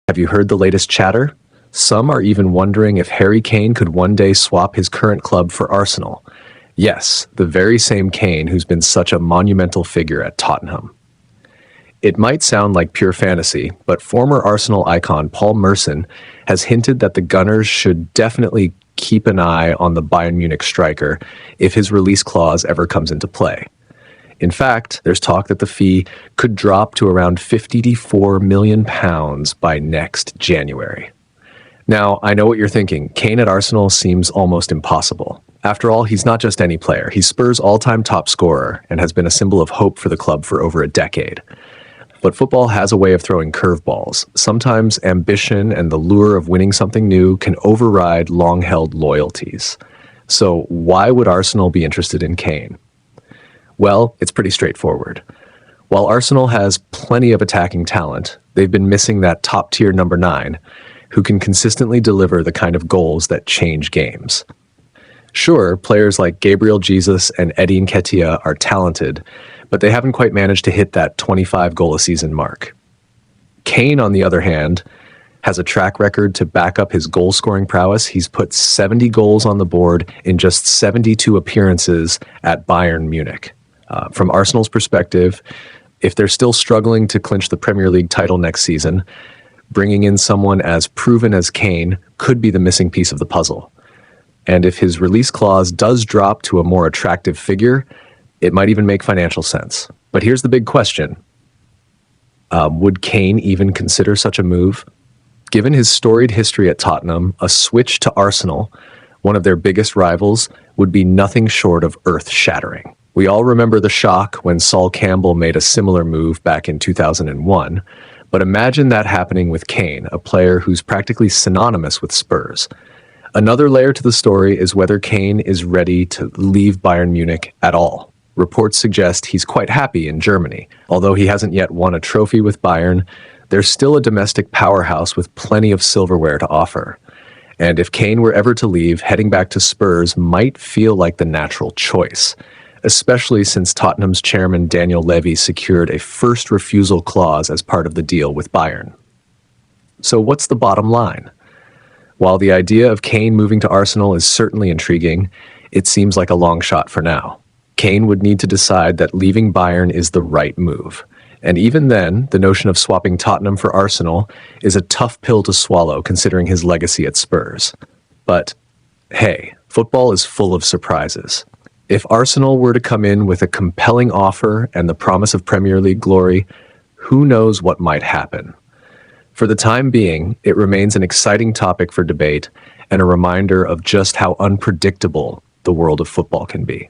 Have you heard the latest chatter? Some are even wondering if Harry Kane could one day swap his current club for Arsenal. Yes, the very same Kane who's been such a monumental figure at Tottenham. It might sound like pure fantasy, but former Arsenal icon Paul Merson has hinted that the Gunners should definitely keep an eye on the Bayern Munich striker if his release clause ever comes into play. In fact, there's talk that the fee could drop to around £54 million by next January. Now, I know what you're thinking. Kane at Arsenal seems almost impossible. After all, he's not just any player. He's Spurs' all-time top scorer and has been a symbol of hope for the club for over a decade. But football has a way of throwing curveballs. Sometimes ambition and the lure of winning something new can override long-held loyalties. So why would Arsenal be interested in Kane? Well, it's pretty straightforward. While Arsenal has plenty of attacking talent, they've been missing that top-tier number 9 who can consistently deliver the kind of goals that change games. Sure, players like Gabriel Jesus and Eddie Nketiah are talented, but they haven't quite managed to hit that 25-goal-a-season mark. Kane, on the other hand, has a track record to back up his goal-scoring prowess. He's put 70 goals on the board in just 72 appearances at Bayern Munich. From Arsenal's perspective, if they're still struggling to clinch the Premier League title next season, bringing in someone as proven as Kane could be the missing piece of the puzzle. And if his release clause does drop to a more attractive figure, it might even make financial sense. But here's the big question. Would Kane even consider such a move? Given his storied history at Tottenham, a switch to Arsenal, one of their biggest rivals, would be nothing short of earth-shattering. We all remember the shock when Sol Campbell made a similar move back in 2001, but imagine that happening with Kane, a player who's practically synonymous with Spurs. Another layer to the story is whether Kane is ready to leave Bayern Munich at all. Reports suggest he's quite happy in Germany. Although he hasn't yet won a trophy with Bayern, there's still a domestic powerhouse with plenty of silverware to offer. And if Kane were ever to leave, heading back to Spurs might feel like the natural choice, especially since Tottenham's chairman Daniel Levy secured a first refusal clause as part of the deal with Bayern. So what's the bottom line? While the idea of Kane moving to Arsenal is certainly intriguing, it seems like a long shot for now. Kane would need to decide that leaving Bayern is the right move. And even then, the notion of swapping Tottenham for Arsenal is a tough pill to swallow considering his legacy at Spurs. But hey, football is full of surprises. If Arsenal were to come in with a compelling offer and the promise of Premier League glory, who knows what might happen? For the time being, it remains an exciting topic for debate and a reminder of just how unpredictable the world of football can be.